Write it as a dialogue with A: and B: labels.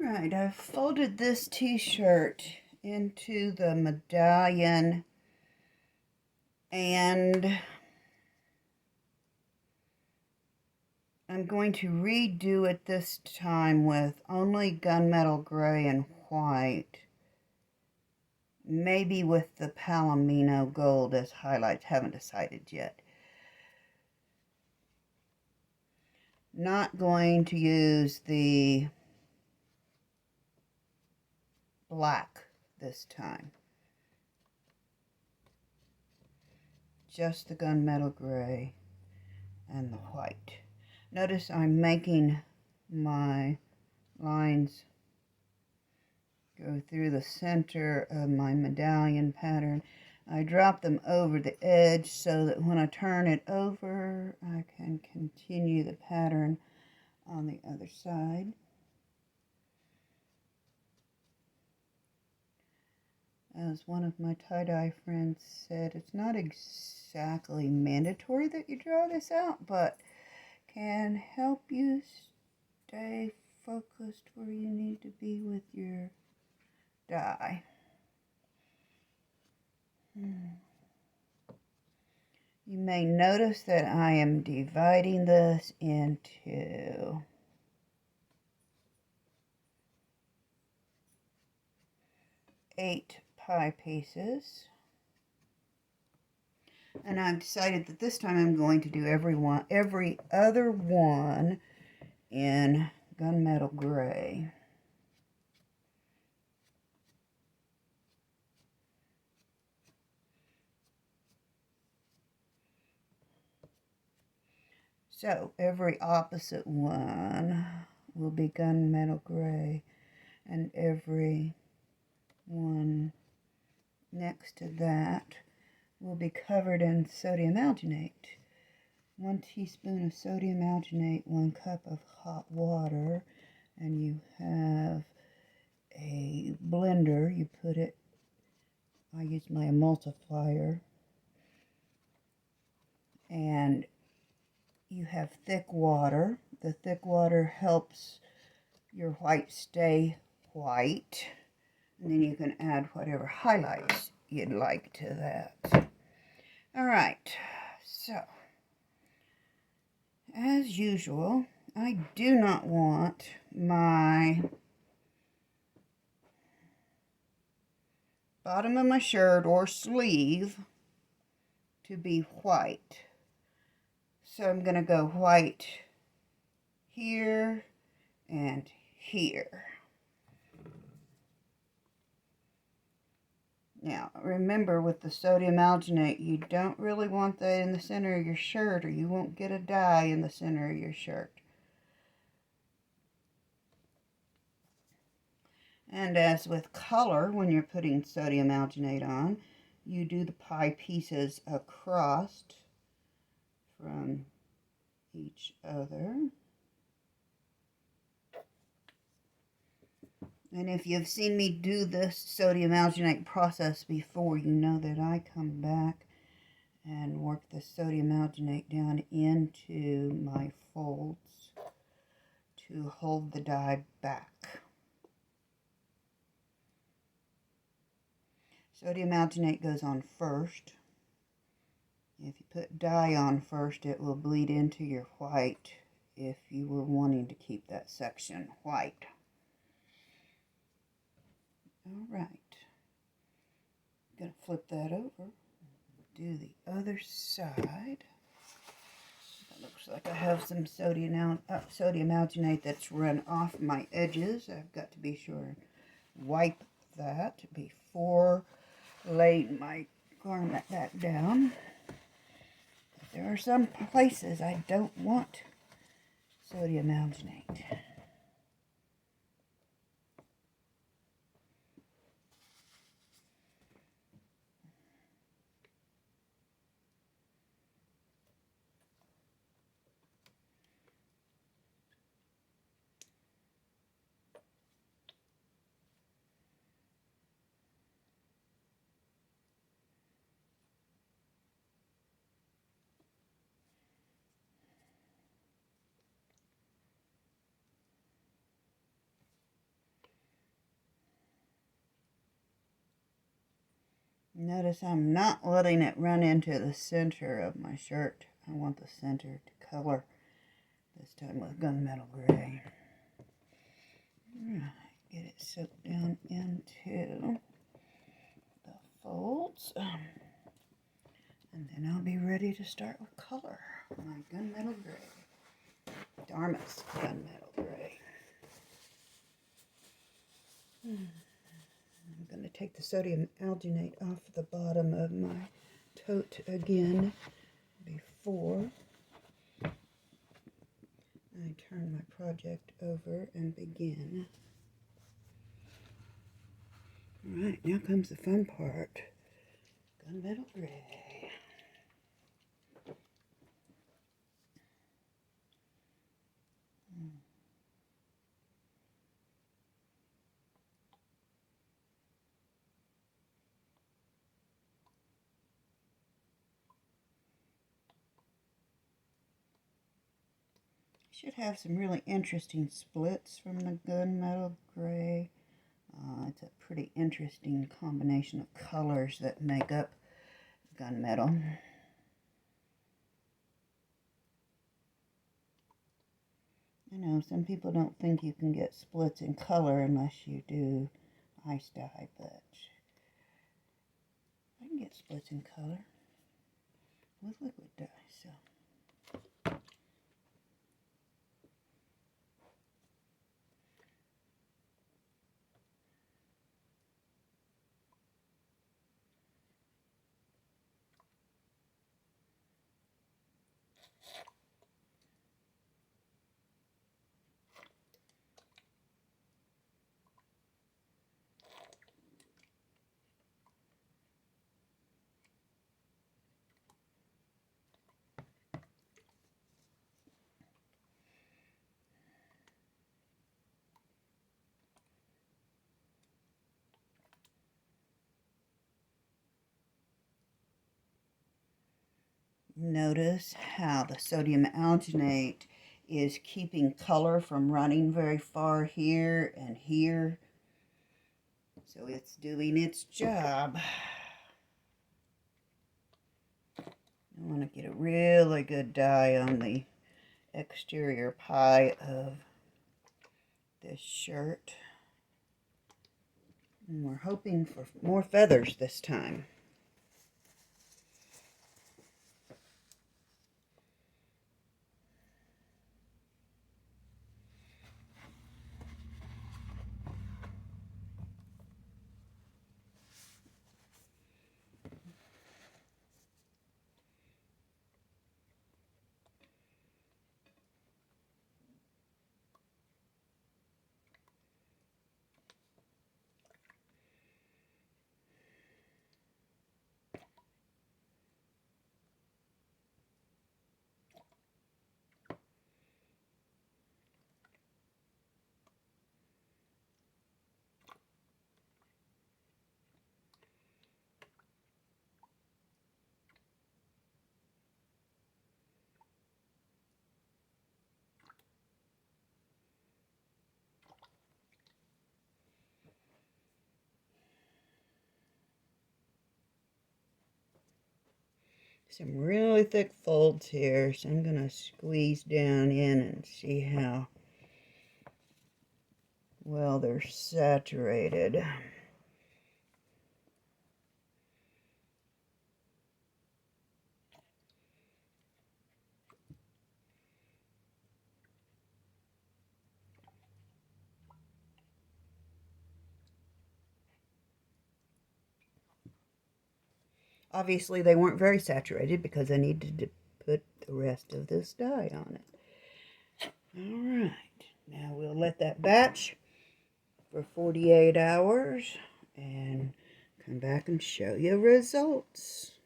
A: Alright, I've folded this t-shirt into the medallion and I'm going to redo it this time with only gunmetal gray and white. Maybe with the Palomino gold as highlights, haven't decided yet. Not going to use the black this time. Just the gunmetal gray and the white. Notice I'm making my lines go through the center of my medallion pattern. I drop them over the edge so that when I turn it over, I can continue the pattern on the other side. As one of my tie-dye friends said, it's not exactly mandatory that you draw this out, but can help you stay focused where you need to be with your dye. You may notice that I am dividing this into 8 pie pieces. And I've decided that this time I'm going to do every other one in gunmetal gray. So every opposite one will be gunmetal gray, and every one next to that will be covered in sodium alginate. 1 teaspoon of sodium alginate, 1 cup of hot water, and you have a blender. You put it, I use my emulsifier, and you have thick water. The thick water helps your white stay white, and then you can add whatever highlights you'd like to that. All right, so as usual, I do not want my bottom of my shirt or sleeve to be white. So I'm going to go white here and here. Now, remember with the sodium alginate, you don't really want that in the center of your shirt or you won't get a dye in the center of your shirt. And as with color, when you're putting sodium alginate on, you do the pie pieces across from each other. And if you've seen me do this sodium alginate process before, you know that I come back and work the sodium alginate down into my folds to hold the dye back. Sodium alginate goes on first. If you put dye on first, it will bleed into your white if you were wanting to keep that section white. All right. I'm going to flip that over. Do the other side. It looks like I have some sodium alginate that's run off my edges. I've got to be sure and wipe that before laying my garment back down. There are some places I don't want sodium alginate. Notice I'm not letting it run into the center of my shirt. I want the center to color, this time with gunmetal gray. Alright, get it soaked down into the folds. And then I'll be ready to start with color. My gunmetal gray. Dharma's gunmetal gray. I'm going to take the sodium alginate off the bottom of my tote again before I turn my project over and begin. Alright, now comes the fun part. Gunmetal gray. Should have some really interesting splits from the gunmetal gray. It's a pretty interesting combination of colors that make up gunmetal. I know some people don't think you can get splits in color unless you do ice dye, but I can get splits in color with liquid dye, so. Notice how the sodium alginate is keeping color from running very far here and here. So it's doing its job. I want to get a really good dye on the exterior pie of this shirt. And we're hoping for more feathers this time. Some really thick folds here, so I'm going to squeeze down in and see how well they're saturated. Obviously they weren't very saturated because I needed to put the rest of this dye on it. Alright, now we'll let that batch for 48 hours and come back and show you results.